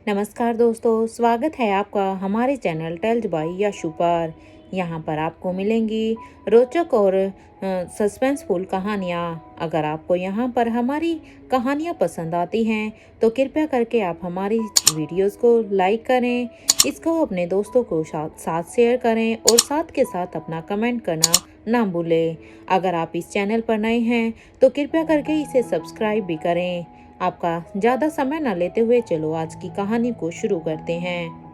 नमस्कार दोस्तों, स्वागत है आपका हमारे चैनल टेल्स बाय यशु पर। यहाँ पर आपको मिलेंगी रोचक और सस्पेंसफुल कहानियाँ। अगर आपको यहाँ पर हमारी कहानियाँ पसंद आती हैं तो कृपया करके आप हमारी वीडियोस को लाइक करें, इसको अपने दोस्तों को साथ शेयर करें और साथ के साथ अपना कमेंट करना ना भूलें। अगर आप इस चैनल पर नए हैं तो कृपया करके इसे सब्सक्राइब भी करें। आपका ज़्यादा समय न लेते हुए चलो आज की कहानी को शुरू करते हैं।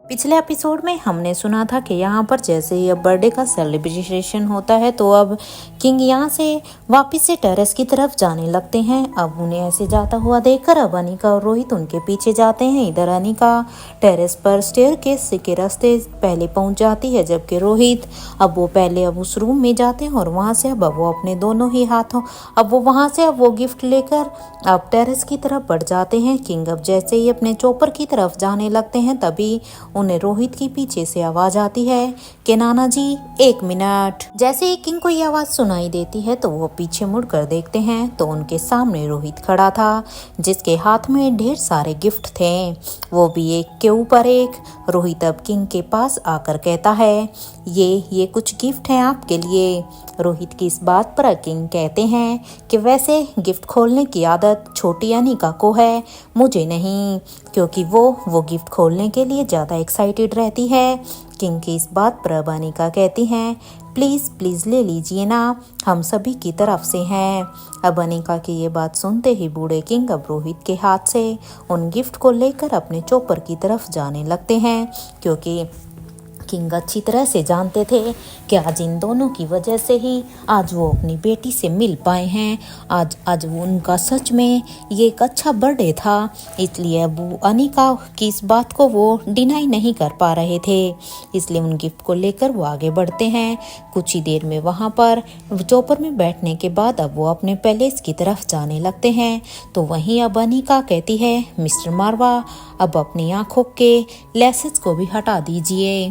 पिछले एपिसोड में हमने सुना था कि यहाँ पर जैसे ही अब बर्थडे का सेलिब्रेशन होता है तो अब किंग यहाँ से वापस से टेरेस की तरफ जाने लगते हैं। अब उन्हें ऐसे जाता हुआ देखकर अब अनिका और रोहित उनके पीछे जाते हैं। इधर अनिका टेरेस पर स्टेयरकेस के रास्ते पहले पहुंच जाती है, जबकि रोहित अब वो पहले अब उस रूम में जाते हैं और वहाँ से अब वो अपने दोनों ही हाथों अब वो गिफ्ट लेकर अब टेरेस की तरफ बढ़ जाते हैं। किंग अब जैसे ही अपने चौपर की तरफ जाने लगते हैं तभी उन्हें रोहित के पीछे से आवाज आती है कि नाना जी 1 मिनट। जैसे ही किंग को ये आवाज सुनाई देती है तो वो पीछे मुड़कर देखते हैं तो उनके सामने रोहित खड़ा था, जिसके हाथ में ढेर सारे गिफ्ट थे, वो भी एक के ऊपर एक। रोहित अब किंग के पास आकर कहता है ये कुछ गिफ्ट हैं आपके लिए। रोहित की इस बात पर किंग कहते हैं कि वैसे गिफ्ट खोलने की आदत छोटी अनिका को है, मुझे नहीं, क्योंकि वो गिफ्ट खोलने के लिए ज़्यादा एक्साइटेड रहती है। किंग की इस बात पर अब अनिका कहती हैं प्लीज़ ले लीजिए ना, हम सभी की तरफ से हैं। अब अनिका की ये बात सुनते ही बूढ़े किंग अब रोहित के हाथ से उन गिफ्ट को लेकर अपने चौपर की तरफ जाने लगते हैं, क्योंकि किंग अच्छी तरह से जानते थे कि आज इन दोनों की वजह से ही आज वो अपनी बेटी से मिल पाए हैं। आज वो उनका सच में ये एक अच्छा बर्थडे था, इसलिए अब वो अनिका की इस बात को वो डिनाई नहीं कर पा रहे थे। इसलिए उन गिफ्ट को लेकर वो आगे बढ़ते हैं। कुछ ही देर में वहाँ पर चौपर में बैठने के बाद अब वो अपने पैलेस की तरफ जाने लगते हैं। तो वहीं अब अनिका कहती है मिस्टर मारवा, अब अपनी आंखों के लेसेस को भी हटा दीजिए।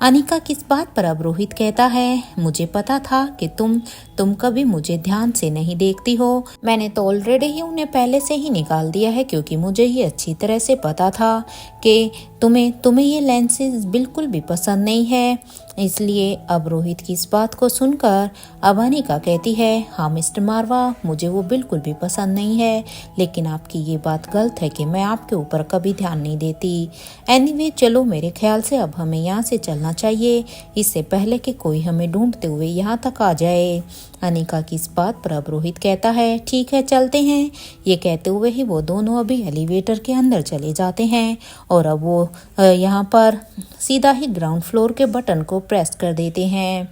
अनिका किस बात पर अब रोहित कहता है मुझे पता था कि तुम कभी मुझे ध्यान से नहीं देखती हो, मैंने तो ऑलरेडी ही उन्हें पहले से ही निकाल दिया है, क्योंकि मुझे ये अच्छी तरह से पता था कि तुम्हें ये लेंसेज बिल्कुल भी पसंद नहीं है। इसलिए अब रोहित की इस बात को सुनकर अब अनिका कहती है हाँ मिस्टर मारवा, मुझे वो बिल्कुल भी पसंद नहीं है, लेकिन आपकी ये बात गलत है कि मैं आपके ऊपर कभी ध्यान नहीं देती। एनीवे चलो, मेरे ख्याल से अब हमें यहाँ से चलना चाहिए, इससे पहले कि कोई हमें ढूंढते हुए यहाँ तक आ जाए। अनिका की इस बात पर अब रोहित कहता है ठीक है चलते हैं। ये कहते हुए ही वो दोनों अभी एलिवेटर के अंदर चले जाते हैं और अब वो यहाँ पर सीधा ही ग्राउंड फ्लोर के बटन को प्रेस कर देते हैं।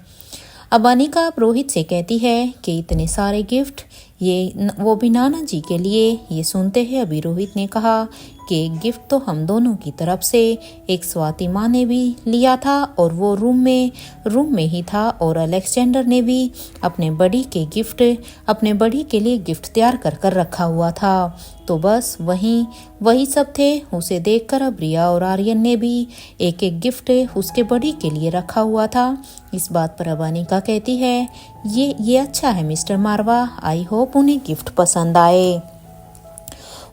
अब अनिका अब रोहित से कहती है कि इतने सारे गिफ्ट, वो भी नाना जी के लिए। ये सुनते हैं अभी रोहित ने कहा कि गिफ्ट तो हम दोनों की तरफ से, एक स्वाति माँ ने भी लिया था और वो रूम में ही था, और अलेक्जेंडर ने भी अपने बड़ी के लिए गिफ्ट तैयार कर रखा हुआ था। तो बस वही सब थे। उसे देखकर अब रिया और आर्यन ने भी एक गिफ्ट उसके बड़ी के लिए रखा हुआ था। इस बात पर अब अनिका कहती है ये अच्छा है मिस्टर मारवा, आई होप उन्हें गिफ्ट पसंद आए।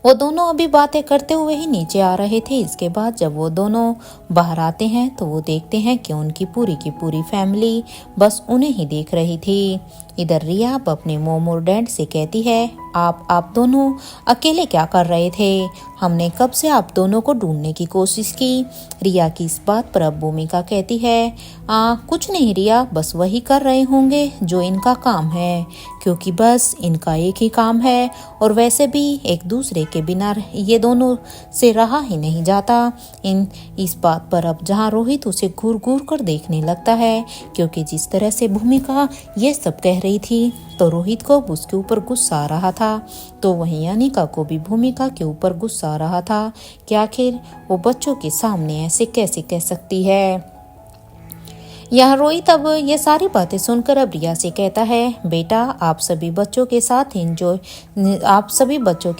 वो दोनों अभी बातें करते हुए ही नीचे आ रहे थे। इसके बाद जब वो दोनों बाहर आते हैं तो वो देखते हैं कि उनकी पूरी की पूरी फैमिली बस उन्हें ही देख रही थी। इधर रिया अपने मोम और डैड से कहती है आप दोनों अकेले क्या कर रहे थे, हमने कब से आप दोनों को ढूंढने की कोशिश की। रिया की इस बात पर अब भूमिका कहती है कुछ नहीं रिया, बस वही कर रहे होंगे जो इनका काम है, क्योंकि बस इनका एक ही काम है, और वैसे भी एक दूसरे के बिना ये दोनों से रहा ही नहीं जाता। इस बात पर अब जहाँ रोहित उसे घूर घूर कर देखने लगता है, क्योंकि जिस तरह से भूमिका ये सब कह रही थी तो रोहित को उसके ऊपर गुस्सा आ रहा था, तो वहीं अनिका को भी भूमिका के ऊपर गुस्सा आ रहा था कि आखिर वो बच्चों के सामने ऐसे कैसे कह सकती है। यहाँ रोहित अब ये सारी बातें सुनकर अब रिया से कहता है, बेटा आप सभी बच्चों के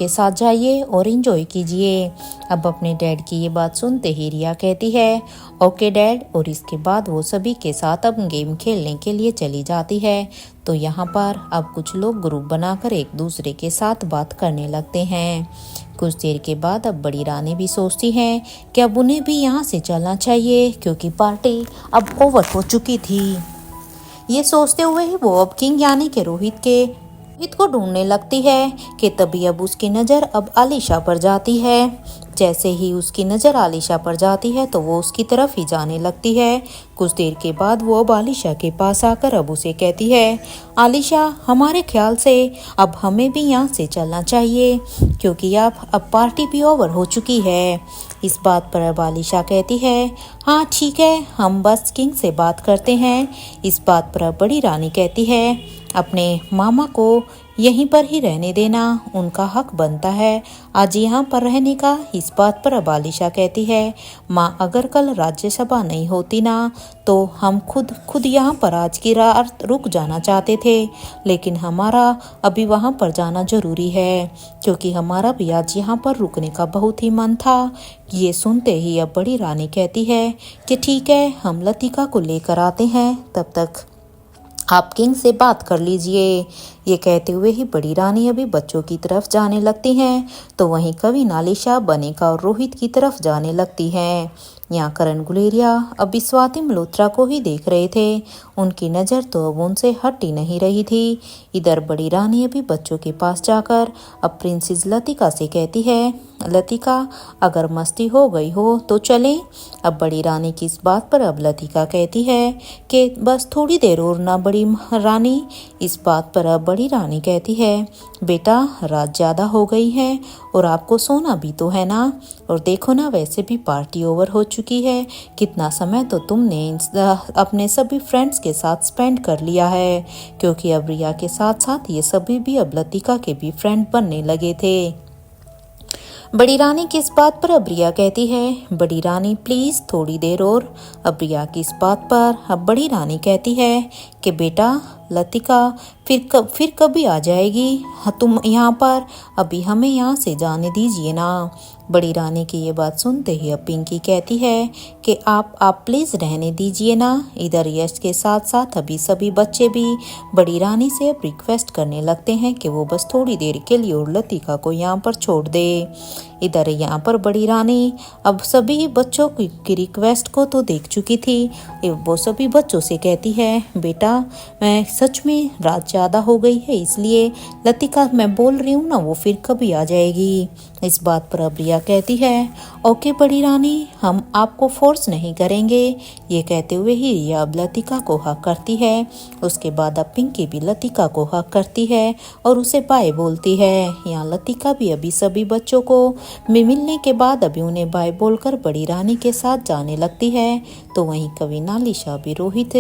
साथ जाइए और एंजॉय कीजिए। अब अपने डैड की ये बात सुनते ही रिया कहती है, ओके डैड, और इसके बाद वो सभी के साथ अब गेम खेलने के लिए चली जाती है। तो यहाँ पर अब कुछ लोग ग्रुप बनाकर एक दूसरे के साथ बात करने लगते हैं। कुछ देर के बाद अब बड़ी रानी भी सोचती है कि अब उन्हें भी यहाँ से चलना चाहिए क्योंकि पार्टी अब ओवर हो चुकी थी। ये सोचते हुए ही वो अब किंग यानी कि रोहित को ढूंढने लगती है कि तभी अब उसकी नज़र अब आलिशा पर जाती है। जैसे ही उसकी नज़र आलिशा पर जाती है तो वो उसकी तरफ ही जाने लगती है। कुछ देर के बाद वो अब आलिशा के पास आकर अब उसे कहती है, आलिशा हमारे ख्याल से अब हमें भी यहाँ से चलना चाहिए क्योंकि अब पार्टी भी ओवर हो चुकी है। इस बात पर अब आलिशा कहती है, हाँ ठीक है, हम बस किंग से बात करते हैं। इस बात पर अब बड़ी रानी कहती है, अपने मामा को यहीं पर ही रहने देना उनका हक बनता है आज यहाँ पर रहने का। इस बात पर अब आलिशा कहती है, माँ अगर कल राज्यसभा नहीं होती ना तो हम खुद यहाँ पर आज की रात रुक जाना चाहते थे, लेकिन हमारा अभी वहाँ पर जाना जरूरी है क्योंकि हमारा भी आज यहाँ पर रुकने का बहुत ही मन था। ये सुनते ही अब बड़ी रानी कहती है कि ठीक है, हम लतिका को लेकर आते हैं, तब तक आप किंग से बात कर लीजिए। ये कहते हुए ही बड़ी रानी अभी बच्चों की तरफ जाने लगती हैं तो वहीं कवि नालिशा बनेका और रोहित की तरफ जाने लगती हैं। यहाँ करण गुलेरिया अभी स्वाति मल्होत्रा को ही देख रहे थे। उनकी नज़र तो अब उनसे हट ही नहीं रही थी। इधर बड़ी रानी अभी बच्चों के पास जाकर अब प्रिंसेस लतिका से कहती है, लतिका अगर मस्ती हो गई हो तो चलें। अब बड़ी रानी की इस बात पर अब लतिका कहती है कि बस थोड़ी देर और ना बड़ी रानी। इस बात पर अब बड़ी रानी कहती है, बेटा रात ज़्यादा हो गई है और आपको सोना भी तो है ना, और देखो ना वैसे भी पार्टी ओवर हो चुकी है। कितना समय तो तुमने अपने सभी फ्रेंड्स के साथ स्पेंड कर लिया है क्योंकि अब रिया के साथ साथ ये सभी भी अब लतिका के भी फ्रेंड बनने लगे थे। बड़ी रानी की इस बात पर अब रिया कहती है, बड़ी रानी प्लीज़ थोड़ी देर और। अब रिया की इस बात पर अब बड़ी रानी कहती है कि बेटा लतिका फिर कभी आ जाएगी तुम यहाँ पर, अभी हमें यहाँ से जाने दीजिए ना। बड़ी रानी की ये बात सुनते ही अब पिंकी कहती है कि आप प्लीज़ रहने दीजिए ना। इधर यश के साथ साथ अभी सभी बच्चे भी बड़ी रानी से अब रिक्वेस्ट करने लगते हैं कि वो बस थोड़ी देर के लिए और लतिका को यहाँ पर छोड़ दे। इधर यहाँ पर बड़ी रानी अब सभी बच्चों की रिक्वेस्ट को तो देख चुकी थी। वो सभी बच्चों से कहती है, बेटा मैं सच में रात ज़्यादा हो गई है इसलिए लतिका मैं बोल रही हूँ ना वो फिर कभी आ जाएगी। इस बात पर अब रिया कहती है, ओके बड़ी रानी, हम आपको फोर्स नहीं करेंगे। ये कहते हुए ही रिया अब लतिका को हक करती है। उसके बाद अब पिंकी भी लतिका को हक करती है और उसे बाय बोलती है। यहाँ लतिका भी अभी सभी बच्चों को मिलने के बाद अभी उन्हें बाय बोलकर बड़ी रानी के साथ जाने लगती है। तो वहीं कवि नालिशा भी रोहित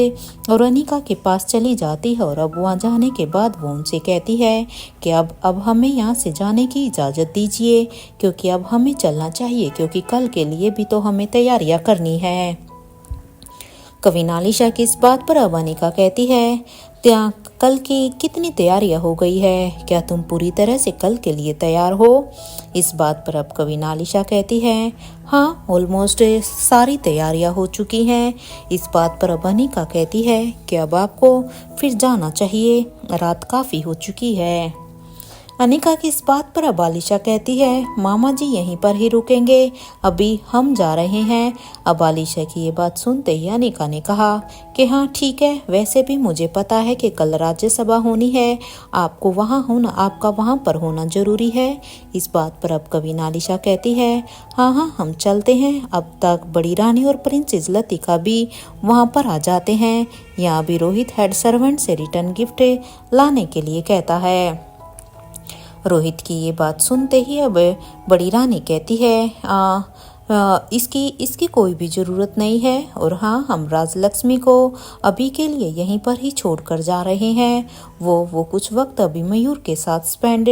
और अनिका के पास चली जाती है और अब वहाँ जाने के बाद वो उनसे कहती है कि अब हमें यहाँ से जाने की इजाज़त दीजिए क्योंकि अब हमें चलना चाहिए क्योंकि कल के लिए भी तो हमें तैयारियां करनी है। कवि नालिशा की इस बात पर अब अनिका कहती है, कल की कितनी तैयारियां हो गई है, क्या तुम पूरी तरह से कल के लिए तैयार हो? इस बात पर अब कवि नालिशा कहती है, हाँ ऑलमोस्ट सारी तैयारियां हो चुकी हैं। इस बात पर अब अनिका कहती है कि अब आपको फिर जाना चाहिए, रात काफ़ी हो चुकी है। अनिका की इस बात पर अब आलिशा कहती है, मामा जी यहीं पर ही रुकेंगे, अभी हम जा रहे हैं। अब आलिशा की ये बात सुनते ही अनिका ने कहा कि हाँ ठीक है, वैसे भी मुझे पता है कि कल राज्यसभा होनी है, आपका वहाँ पर होना जरूरी है। इस बात पर अब कवि नालिशा कहती है, हाँ हम चलते हैं। अब तक बड़ी रानी और प्रिंसेस लतिका भी वहाँ पर आ जाते हैं। यहाँ भी रोहित हेड सर्वेंट से रिटर्न गिफ्ट लाने के लिए कहता है। रोहित की ये बात सुनते ही अब बड़ी रानी कहती है, इसकी कोई भी ज़रूरत नहीं है और हाँ हम राजलक्ष्मी को अभी के लिए यहीं पर ही छोड़कर जा रहे हैं। वो कुछ वक्त अभी मयूर के साथ स्पेंड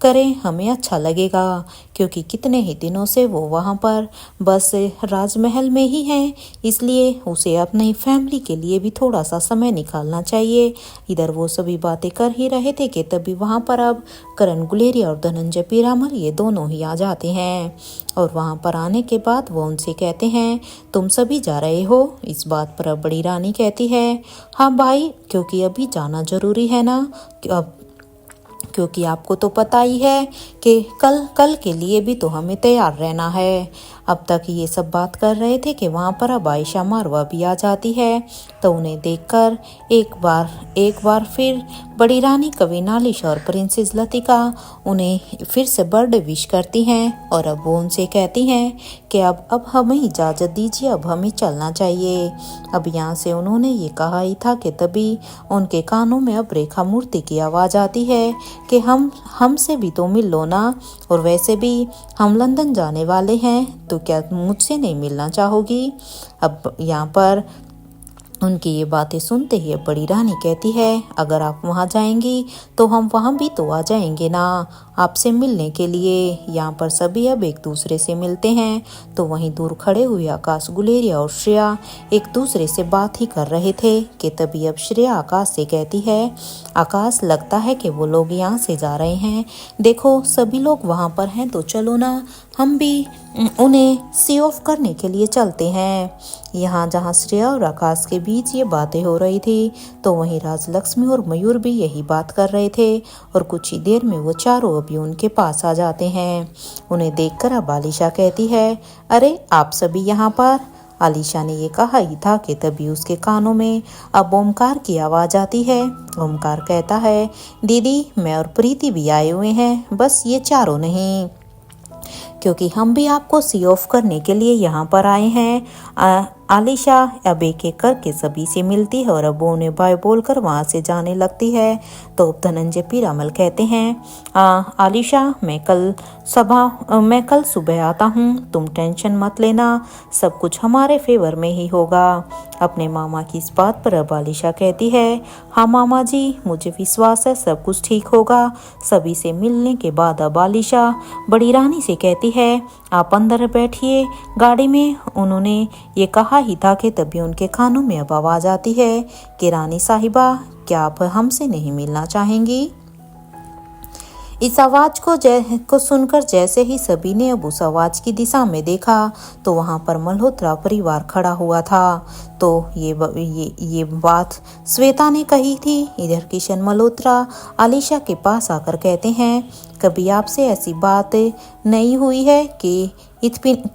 करें, हमें अच्छा लगेगा, क्योंकि कितने ही दिनों से वो वहाँ पर बस राजमहल में ही हैं, इसलिए उसे अपनी फैमिली के लिए भी थोड़ा सा समय निकालना चाहिए। इधर वो सभी बातें कर ही रहे थे कि तभी वहाँ पर अब करण गुलेरिया और धनंजय पीरामल ये दोनों ही आ जाते हैं। और वहाँ पर आने के बाद वो उनसे कहते हैं, तुम सभी जा रहे हो? इस बात पर अब बड़ी रानी कहती है, हाँ भाई, क्योंकि अभी जाना जरूरी है ना, अब क्योंकि आपको तो पता ही है कि कल कल के लिए भी तो हमें तैयार रहना है। अब तक ये सब बात कर रहे थे कि वहाँ पर अब आयशा मारवा भी आ जाती है। तो उन्हें देखकर एक बार फिर बड़ी रानी कवि नालिश और प्रिंसेस लतिका उन्हें फिर से बर्थडे विश करती हैं। और अब वो उनसे कहती हैं कि अब हमें इजाज़त दीजिए, अब हमें चलना चाहिए। अब यहाँ से उन्होंने ये कहा ही था कि तभी उनके कानों में अब रेखा मूर्ति की आवाज़ आती है कि हमसे भी तो मिल लो ना, और वैसे भी हम लंदन जाने वाले हैं, तो क्या मुझसे नहीं मिलना चाहोगी? अब यहाँ पर उनकी ये बातें सुनते ही बड़ी रानी कहती है, अगर आप वहाँ जाएंगी तो हम वहाँ भी तो आ जाएंगे ना, आपसे मिलने के लिए। यहाँ पर सभी अब एक दूसरे से मिलते हैं। तो वहीं दूर खड़े हुए आकाश गुलेरिया और श्रेया एक दूसरे से बात ही कर रहे थे कि तभी अब श्रेया आकाश से कहती है, आकाश, लगता है कि वो लोग यहाँ से जा रहे हैं, देखो सभी लोग वहाँ पर हैं, तो चलो ना हम भी उन्हें सी ऑफ करने के लिए चलते हैं। यहाँ जहाँ श्रेया और आकाश के बीच ये बातें हो रही थी, तो वहीं राजलक्ष्मी और मयूर भी यही बात कर रहे थे। और कुछ ही देर में वो चारों अभी उनके पास आ जाते हैं। उन्हें देखकर अब आलिशा कहती है, अरे आप सभी यहाँ पर? आलिशा ने ये कहा ही था कि तभी उसके कानों में अब ओमकार की आवाज़ आती है। ओमकार कहता है, दीदी, मैं और प्रीति भी आए हुए हैं, बस ये चारों नहीं, क्योंकि हम भी आपको सी ऑफ करने के लिए यहाँ पर आए हैं। आलिशा अब एक एक करके सभी से मिलती है और अब वो उन्हें बाय बोलकर वहाँ से जाने लगती है। तो धनंजय पीरामल कहते हैं, आलिशा, मैं कल सुबह आता हूँ, तुम टेंशन मत लेना, सब कुछ हमारे फेवर में ही होगा। अपने मामा की इस बात पर अब आलिशा कहती है, हाँ मामा जी, मुझे विश्वास है सब कुछ ठीक होगा। सभी से मिलने के बाद अब आलिशा बड़ी रानी से कहती है, आप अंदर बैठिए गाड़ी में। उन्होंने ये कहा ही था कि तभी उनके कानों में अब आवाज़ आती है कि रानी साहिबा, क्या आप हमसे नहीं मिलना चाहेंगी? इस आवाज़ को सुनकर जैसे ही सभी ने अब उस आवाज़ की दिशा में देखा, तो वहाँ पर मल्होत्रा परिवार खड़ा हुआ था। तो ये बात श्वेता ने कही थी। इधर किशन मल्होत्रा आलिशा के पास आकर कहते हैं, कभी आपसे ऐसी बात नहीं हुई है कि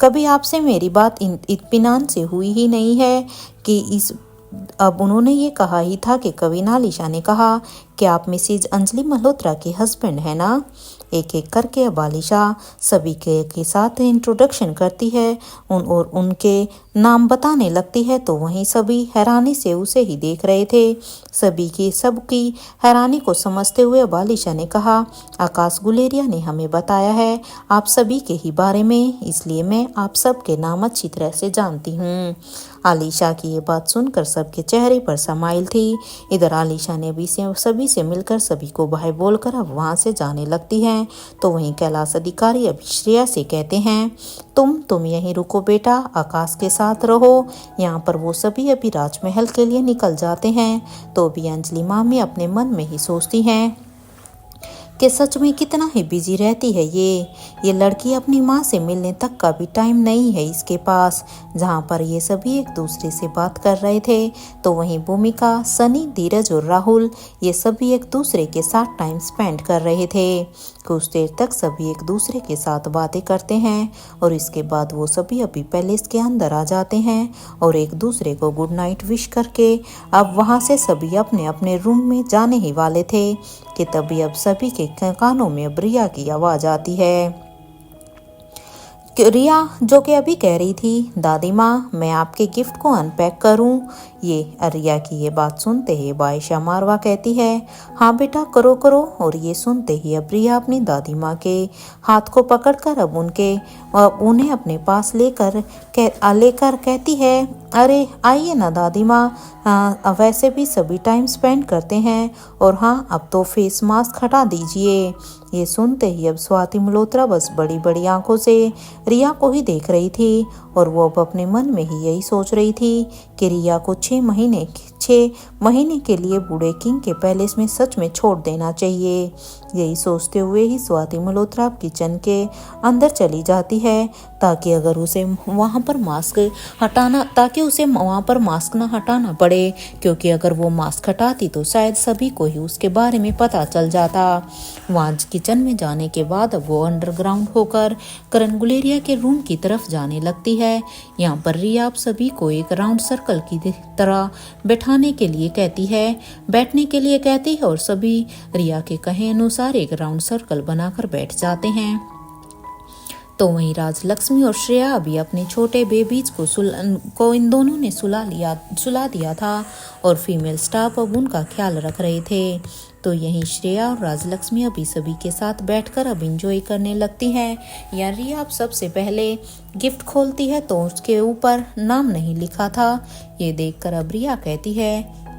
कभी आपसे मेरी बात इत्मीनान से हुई ही नहीं है कि इस। अब उन्होंने ये कहा ही था कि कवि आलिशा ने कहा कि आप मिसेज अंजलि मल्होत्रा के हस्बैंड हैं ना। एक एक करके अब आलिशा सभी के साथ इंट्रोडक्शन करती है और उनके नाम बताने लगती है। तो वहीं सभी हैरानी से उसे ही देख रहे थे। सबकी हैरानी को समझते हुए अब आलिशा ने कहा, आकाश गुलेरिया ने हमें बताया है आप सभी के ही बारे में, इसलिए मैं आप सब के नाम अच्छी तरह से जानती हूँ। आलिशा की ये बात सुनकर सबके चेहरे पर समाइल थी। इधर आलिशा ने भी सभी से मिलकर सभी को बाय बोलकर अब वहाँ से जाने लगती हैं। तो वहीं कैलाश अधिकारी अभी श्रेया से कहते हैं, तुम यहीं रुको बेटा, आकाश के साथ रहो। यहाँ पर वो सभी अभी राजमहल के लिए निकल जाते हैं। तो अभी अंजलि मामी अपने मन में ही सोचती हैं कि सच में कितना ही बिजी रहती है ये लड़की, अपनी माँ से मिलने तक का भी टाइम नहीं है इसके पास। जहाँ पर ये सभी एक दूसरे से बात कर रहे थे, तो वहीं भूमिका, सनी, धीरज और राहुल ये सभी एक दूसरे के साथ टाइम स्पेंड कर रहे थे। कुछ देर तक सभी एक दूसरे के साथ बातें करते हैं और इसके बाद वो सभी अभी पैलेस के अंदर आ जाते हैं और एक दूसरे को गुड नाइट विश करके अब वहाँ से सभी अपने अपने रूम में जाने ही वाले थे कि तभी अब सभी के कानों में अब रिया की आवाज़ आती है। रिया जो कि अभी कह रही थी, दादी माँ, मैं आपके गिफ्ट को अनपैक करूं ये रिया की ये बात सुनते ही आयशा मारवा कहती है, हाँ बेटा करो करो। और ये सुनते ही अब रिया अपनी दादी माँ के हाथ को पकड़कर अब उन्हें अपने पास लेकर कहती है, अरे आइए ना दादी माँ, वैसे भी सभी टाइम स्पेंड करते हैं, और हाँ अब तो फेस मास्क हटा दीजिए। ये सुनते ही अब स्वाति मल्होत्रा बस बड़ी बड़ी आंखों से रिया को ही देख रही थी, और वो अब अपने मन में ही यही सोच रही थी कि रिया को 6 महीने के लिए बूढ़े किंग के पैलेस में सच में छोड़ देना चाहिए। यही सोचते हुए ही स्वाति मल्होत्रा किचन के अंदर चली जाती है, ताकि उसे वहाँ पर मास्क ना हटाना पड़े, क्योंकि अगर वो मास्क हटाती तो शायद सभी को ही उसके बारे में पता चल जाता। वहाँ किचन में जाने के बाद अब वो अंडरग्राउंड होकर करण गुलेरिया के रूम की तरफ जाने लगती है। यहाँ पर रिया आप सभी को एक राउंड सर्कल की तरह बैठने के लिए कहती है, और सभी रिया के कहे अनुसार एक राउंड सर्कल बनाकर बैठ जाते हैं। तो वहीं राजलक्ष्मी और श्रेया अभी अपने छोटे बेबीज को इन दोनों ने सुला दिया था, और फीमेल स्टाफ अब उनका ख्याल रख रहे थे। तो यहीं श्रेया और राजलक्ष्मी अभी सभी के साथ बैठकर अब इंजॉय करने लगती हैं। या रिया अब सबसे पहले गिफ्ट खोलती है तो उसके ऊपर नाम नहीं लिखा था। ये देखकर अब रिया कहती है,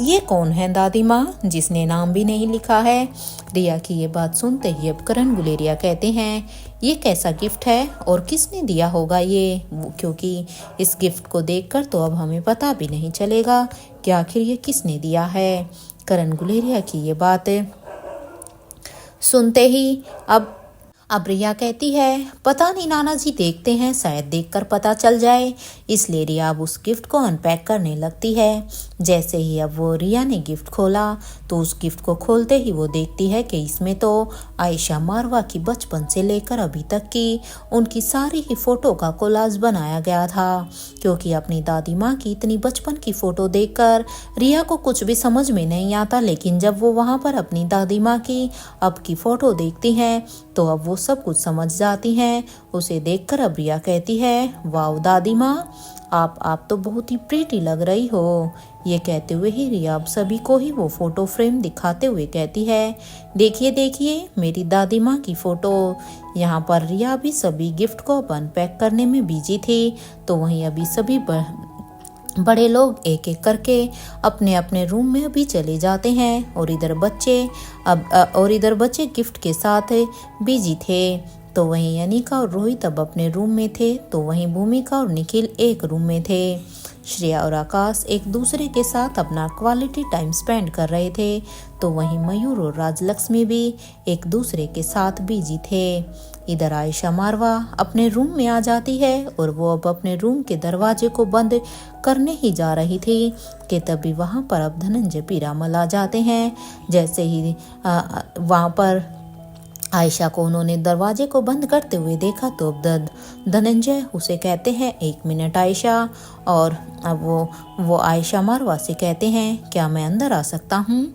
ये कौन है दादी माँ जिसने नाम भी नहीं लिखा है। रिया की ये बात सुनते ही अब करण गुलेरिया कहते हैं, ये कैसा गिफ्ट है और किसने दिया होगा ये, क्योंकि इस गिफ्ट को देखकर तो अब हमें पता भी नहीं चलेगा कि आखिर ये किसने दिया है। करण गुलेरिया की ये बात सुनते ही अब रिया कहती है, पता नहीं नाना जी, देखते हैं, शायद देखकर पता चल जाए। इसलिए रिया अब उस गिफ्ट को अनपैक करने लगती है। जैसे ही अब वो रिया ने गिफ्ट खोला तो उस गिफ्ट को खोलते ही वो देखती है कि इसमें तो आयशा मारवा की बचपन से लेकर अभी तक की उनकी सारी ही फोटो का कोलाज बनाया गया था। क्योंकि अपनी दादी माँ की इतनी बचपन की फोटो देखकर रिया को कुछ भी समझ में नहीं आता, लेकिन जब वो वहाँ पर अपनी दादी माँ की अब की फोटो देखती हैं तो अब वो सब कुछ समझ जाती हैं। उसे देखकर अब रिया कहती है, वाह दादी माँ, आप तो बहुत ही प्रीटी लग रही हो। ये कहते हुए ही रिया अब सभी को ही वो फोटो फ्रेम दिखाते हुए कहती है, देखिए देखिए मेरी दादी माँ की फोटो। यहाँ पर रिया भी सभी गिफ्ट को अनपैक करने में बिजी थी। तो वहीं अभी सभी बड़े लोग एक एक करके अपने अपने रूम में अभी चले जाते हैं, और इधर बच्चे गिफ्ट के साथ बिजी थे। तो वहीं अनिका और रोहित अब अपने रूम में थे, तो वहीं भूमिका और निखिल एक रूम में थे। श्रेया और आकाश एक दूसरे के साथ अपना क्वालिटी टाइम स्पेंड कर रहे थे। तो वहीं मयूर और राजलक्ष्मी भी एक दूसरे के साथ बिजी थे। इधर आयशा मारवा अपने रूम में आ जाती है, और वो अब अपने रूम के दरवाजे को बंद करने ही जा रही थी कि तभी वहां पर अब धनंजय पीरामल आ जाते हैं। जैसे ही वहां पर आयशा को उन्होंने दरवाजे को बंद करते हुए देखा तो अब धनंजय उसे कहते हैं, 1 मिनट आयशा। और अब वो आयशा मारवा से कहते हैं, क्या मैं अंदर आ सकता हूँ।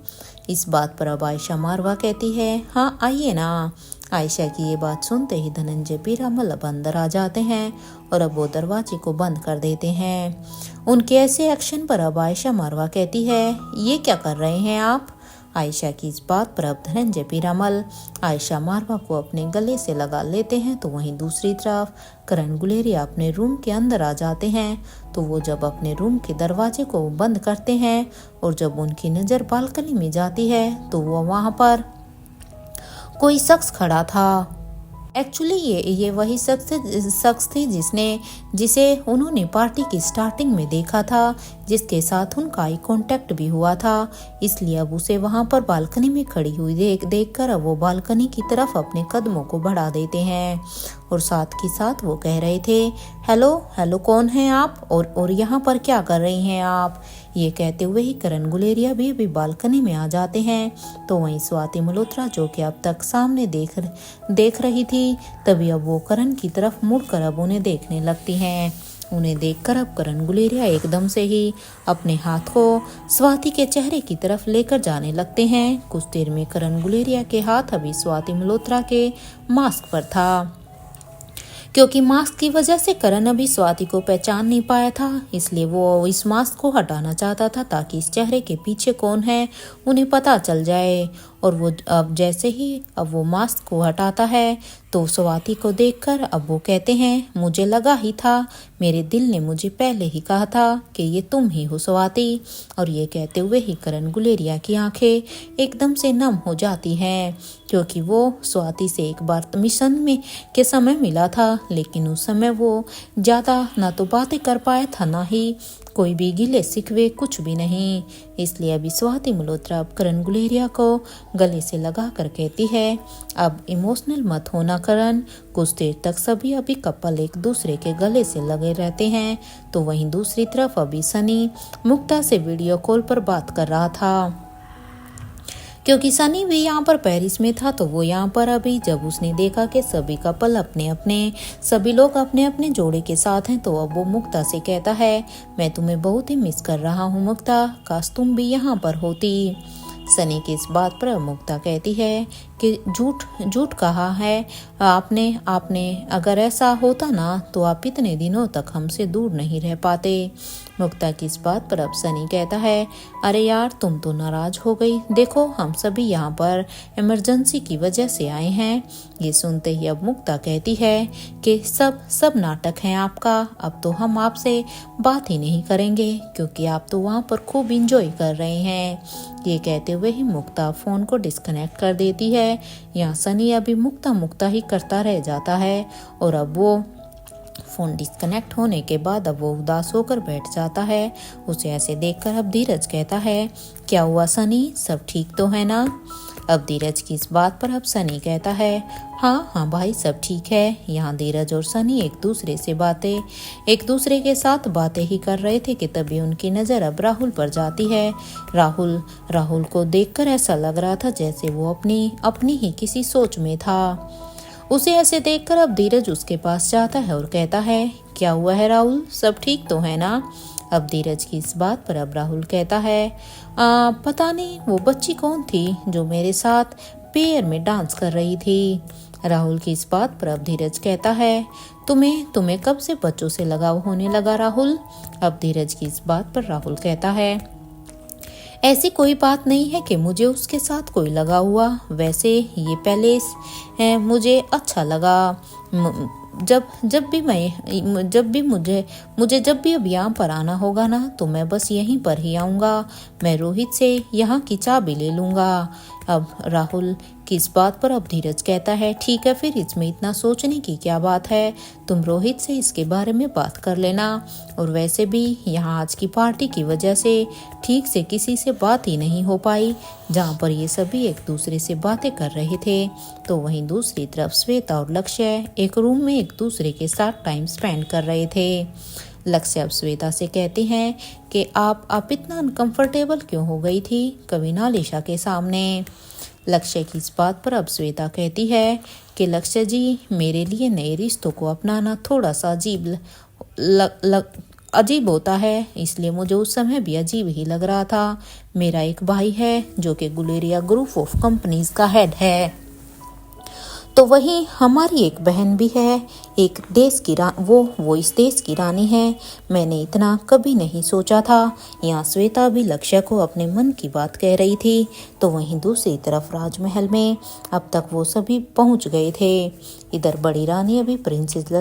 इस बात पर अब आयशा मारवा कहती है, हाँ आइए ना। आयशा की ये बात सुनते ही धनंजय पीरामल अब अंदर आ जाते हैं, और अब वो दरवाजे को बंद कर देते हैं। उनके ऐसे एक्शन पर अब आयशा मारवा कहती है, ये क्या कर रहे हैं आप। आयशा की इस बात पर अब धनंजय पीरामल आयशा मारवा को अपने गले से लगा लेते हैं। तो वहीं दूसरी तरफ करण गुलेरिया अपने रूम के अंदर आ जाते हैं। तो वो जब अपने रूम के दरवाजे को बंद करते हैं, और जब उनकी नज़र बालकनी में जाती है तो वो वहाँ पर कोई शख्स खड़ा था। एक्चुअली ये वही शख्स थी जिसे उन्होंने पार्टी की स्टार्टिंग में देखा था, जिसके साथ उनका आई कांटेक्ट भी हुआ था। इसलिए अब उसे वहां पर बालकनी में खड़ी हुई देखकर अब वो बालकनी की तरफ अपने कदमों को बढ़ा देते हैं, और साथ ही साथ वो कह रहे थे, हेलो कौन हैं आप, और यहाँ पर क्या कर रही हैं आप। ये कहते हुए ही करण गुलेरिया भी बालकनी में आ जाते हैं। तो वहीं स्वाति मल्होत्रा जो कि अब तक सामने देख रही थी, तभी अब वो करण की तरफ मुड़कर अब उन्हें देखने लगती हैं। उन्हें देखकर अब करण गुलेरिया एकदम से ही अपने हाथ को स्वाति के चेहरे की तरफ लेकर जाने लगते हैं। कुछ देर में करण गुलेरिया के हाथ अभी स्वाति मल्होत्रा के मास्क पर था। क्योंकि मास्क की वजह से करण अभी स्वाति को पहचान नहीं पाया था, इसलिए वो इस मास्क को हटाना चाहता था ताकि इस चेहरे के पीछे कौन है उन्हें पता चल जाए। और वो अब जैसे ही अब वो मास्क को हटाता है तो स्वाति को देखकर अब वो कहते हैं, मुझे लगा ही था, मेरे दिल ने मुझे पहले ही कहा था कि ये तुम ही हो स्वाति। और ये कहते हुए ही करण गुलेरिया की आंखें एकदम से नम हो जाती हैं, क्योंकि वो स्वाति से एक बार मिशन में के समय मिला था, लेकिन उस समय वो ज़्यादा ना तो बातें कर पाया था ना ही कोई भी गिले सिकवे, कुछ भी नहीं। इसलिए अभी स्वाति मल्होत्रा अब करण गुलेरिया को गले से लगा कर कहती है, अब इमोशनल मत होना करण। कुछ देर तक सभी अभी कपल एक दूसरे के गले से लगे रहते हैं। तो वहीं दूसरी तरफ अभी सनी मुक्ता से वीडियो कॉल पर बात कर रहा था, क्योंकि सनी भी यहाँ पर पेरिस में था। तो वो यहाँ पर अभी जब उसने देखा कि सभी कपल सभी लोग अपने अपने जोड़े के साथ हैं, तो अब वो मुक्ता से कहता है, मैं तुम्हें बहुत ही मिस कर रहा हूँ मुक्ता, काश तुम भी यहाँ पर होती। सनी की इस बात पर मुक्ता कहती है कि झूठ कहा है आपने अगर ऐसा होता ना तो आप इतने दिनों तक हमसे दूर नहीं रह पाते। मुक्ता की इस बात पर अब सनी कहता है, अरे यार तुम तो नाराज हो गई, देखो हम सभी यहाँ पर इमरजेंसी की वजह से आए हैं। ये सुनते ही अब मुक्ता कहती है कि सब नाटक है आपका, अब तो हम आपसे बात ही नहीं करेंगे क्योंकि आप तो वहाँ पर खूब इंजॉय कर रहे हैं। ये कहते हुए ही मुक्ता फोन को डिस्कनेक्ट कर देती है। यहाँ सनी अभी मुक्ता ही करता रह जाता है और अब वो फोन डिस्कनेक्ट होने के बाद अब वो उदास होकर बैठ जाता है। उसे ऐसे देखकर अब धीरज कहता है, क्या हुआ सनी, सब ठीक तो है ना। अब धीरज की इस बात पर अब सनी कहता है, हाँ भाई सब ठीक है। यहाँ धीरज और सनी एक दूसरे के साथ बातें ही कर रहे थे कि तभी उनकी नज़र अब राहुल पर जाती है। राहुल को देखकर ऐसा लग रहा था जैसे वो अपनी ही किसी सोच में था। उसे ऐसे देखकर अब धीरज उसके पास जाता है और कहता है, क्या हुआ है राहुल, सब ठीक तो है ना। अब धीरज की इस बात पर अब राहुल कहता है, पता नहीं वो बच्ची कौन थी जो मेरे साथ पेयर में डांस कर रही थी। राहुल की इस बात पर अब धीरज कहता है, तुम्हें कब से बच्चों से लगाव होने लगा राहुल। अब धीरज की इस बात पर राहुल कहता है, ऐसी कोई बात नहीं है कि मुझे उसके साथ कोई लगा हुआ, वैसे ये पैलेस है मुझे अच्छा लगा। जब भी अब यहाँ पर आना होगा ना तो मैं बस यहीं पर ही आऊँगा। मैं रोहित से यहाँ की चाबी ले लूँगा। अब राहुल की इस बात पर अब धीरज कहता है, ठीक है फिर इसमें इतना सोचने की क्या बात है, तुम रोहित से इसके बारे में बात कर लेना। और वैसे भी यहाँ आज की पार्टी की वजह से ठीक से किसी से बात ही नहीं हो पाई, जहाँ पर ये सभी एक दूसरे से बातें कर रहे थे। तो वहीं दूसरी तरफ श्वेता और लक्ष्य एक रूम में एक दूसरे के साथ टाइम स्पेंड कर रहे थे। लक्ष्य अब श्वेता से कहते हैं कि आप इतना अनकंफर्टेबल क्यों हो गई थी कविनालिशा के सामने। लक्ष्य की इस बात पर अब श्वेता कहती है कि लक्ष्य जी, मेरे लिए नए रिश्तों को अपनाना थोड़ा सा अजीब होता है, इसलिए मुझे उस समय भी अजीब ही लग रहा था। मेरा एक भाई है जो कि गुलेरिया ग्रुप ऑफ कंपनीज का हेड है, तो वही हमारी एक बहन भी है, एक देश की वो इस देश की रानी है। मैंने इतना कभी नहीं सोचा था। यहाँ श्वेता भी लक्ष्य को अपने मन की बात कह रही थी। तो वहीं दूसरी तरफ राजमहल में अब तक वो सभी पहुंच गए थे। इधर बड़ी रानी अभी प्रिंसेस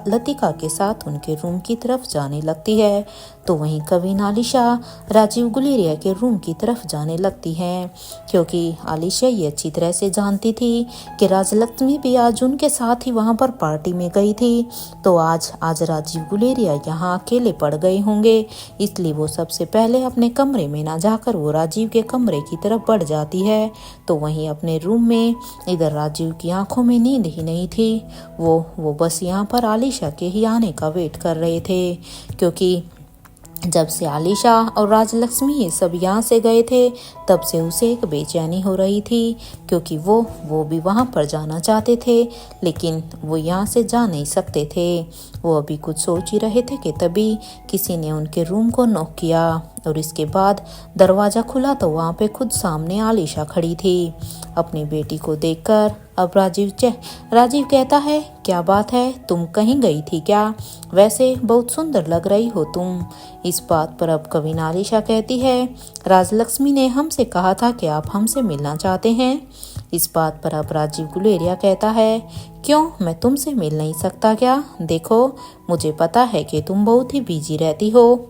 लतिका के साथ उनके रूम की तरफ जाने लगती है, तो वहीं कविनालिशा राजीव गुलेरिया के रूम की तरफ जाने लगती है, क्योंकि आलिशा ये अच्छी तरह से जानती थी कि राजलक्ष्मी भी आज उनके साथ ही वहां पर पार्टी में गई थी। तो आज राजीव गुलेरिया यहाँ अकेले पड़ गए होंगे, इसलिए वो सबसे पहले अपने कमरे में ना जाकर वो राजीव के कमरे की तरफ बढ़ जाती है। तो वहीं अपने रूम में इधर राजीव की आंखों में नींद ही नहीं थी। वो बस यहाँ पर आलिशा के ही आने का वेट कर रहे थे, क्योंकि जब से आलिशा और राजलक्ष्मी ये सब यहाँ से गए थे तब से उसे एक बेचैनी हो रही थी, क्योंकि वो भी वहाँ पर जाना चाहते थे, लेकिन वो यहाँ से जा नहीं सकते थे। वो अभी कुछ सोच ही रहे थे कि तभी किसी ने उनके रूम को नॉक किया और इसके बाद दरवाज़ा खुला तो वहाँ पे खुद सामने आलिशा खड़ी थी अपनी बेटी को देखकर। अब राजीव कहता है, क्या बात है, तुम कहीं गई थी क्या? वैसे बहुत सुंदर लग रही हो तुम। इस बात पर अब कविन आलिशा कहती है, राजलक्ष्मी ने हमसे कहा था कि आप हमसे मिलना चाहते हैं। इस बात पर अब राजीव गुलेरिया कहता है, क्यों, मैं तुमसे मिल नहीं सकता क्या? देखो, मुझे पता है कि तुम बहुत ही बिजी रहती हो,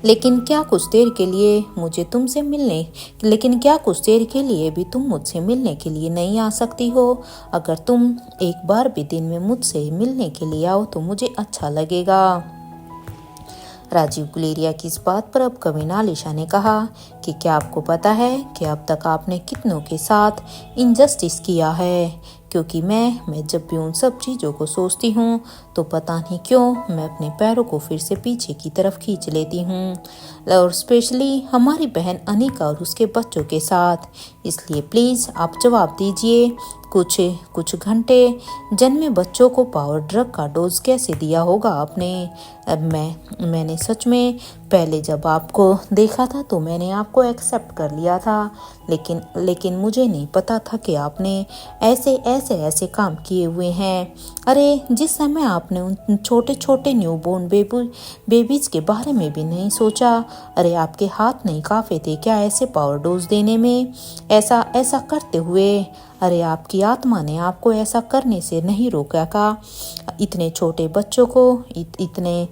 लेकिन क्या कुछ देर के लिए भी तुम मुझसे मिलने के लिए नहीं आ सकती हो? अगर तुम एक बार भी दिन में मुझसे मिलने के लिए आओ तो मुझे अच्छा लगेगा। राजीव गुलेरिया की इस बात पर अब कविन आलिशा ने कहा कि क्या आपको पता है कि अब तक आपने कितनों के साथ इनजस्टिस किया है? क्योंकि मैं जब भी उन सब चीज़ों को सोचती हूँ तो पता नहीं क्यों मैं अपने पैरों को फिर से पीछे की तरफ खींच लेती हूँ, और स्पेशली हमारी बहन अनिका और उसके बच्चों के साथ। इसलिए प्लीज़ आप जवाब दीजिए, कुछ घंटे जन्मे बच्चों को पावर ड्रग का डोज कैसे दिया होगा आपने? अब मैंने सच में पहले जब आपको देखा था तो मैंने आपको एक्सेप्ट कर लिया था, लेकिन मुझे नहीं पता था कि आपने ऐसे काम किए हुए हैं। अरे, जिस समय आपने उन छोटे छोटे न्यूबॉर्न बेबीज के बारे में भी नहीं सोचा। अरे, आपके हाथ नहीं कांपे थे क्या ऐसे पावर डोज देने में, ऐसा करते हुए? अरे, आपकी आत्मा ने आपको ऐसा करने से नहीं रोका का? इतने छोटे बच्चों को इतने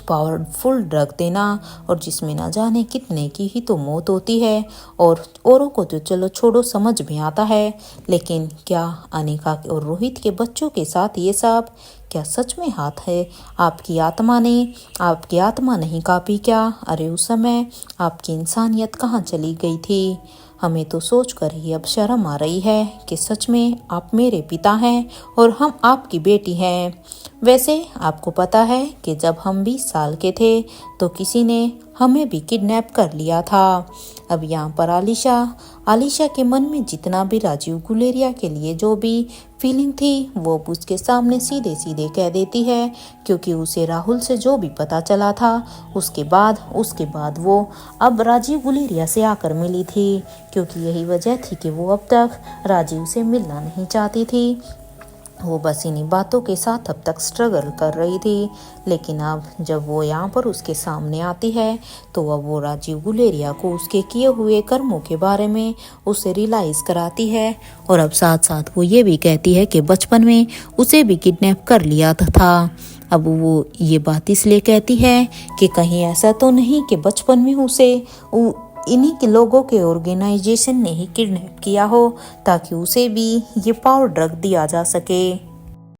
पावरफुल ड्रग देना, और जिसमें ना जाने कितने की ही तो मौत होती है। और औरों को तो चलो छोड़ो, समझ में आता है, लेकिन क्या अनिका और रोहित के बच्चों के साथ ये सब? क्या सच में हाथ है आपकी आत्मा नहीं कांपी क्या? अरे, उस समय आपकी इंसानियत कहाँ चली गई थी? हमें तो सोचकर ही अब शर्म आ रही है कि सच में आप मेरे पिता हैं और हम आपकी बेटी हैं। वैसे आपको पता है कि जब हम 20 साल के थे तो किसी ने हमें भी किडनैप कर लिया था। अब यहाँ पर आलिशा के मन में जितना भी राजीव गुलेरिया के लिए जो भी फीलिंग थी वो उसके सामने सीधे सीधे कह देती है, क्योंकि उसे राहुल से जो भी पता चला था उसके बाद वो अब राजीव गुलेरिया से आकर मिली थी, क्योंकि यही वजह थी कि वो अब तक राजीव से मिलना नहीं चाहती थी। वो बस इन्हीं बातों के साथ अब तक स्ट्रगल कर रही थी, लेकिन अब जब वो यहाँ पर उसके सामने आती है तो अब वो राजीव गुलेरिया को उसके किए हुए कर्मों के बारे में उसे रियलाइज़ कराती है, और अब साथ साथ वो ये भी कहती है कि बचपन में उसे भी किडनैप कर लिया था। अब वो ये बात इसलिए कहती है कि कहीं ऐसा तो नहीं कि बचपन में उसे इन्हीं के लोगों के ऑर्गेनाइजेशन ने ही किडनैप किया हो, ताकि उसे भी ये पावर ड्रग दिया जा सके।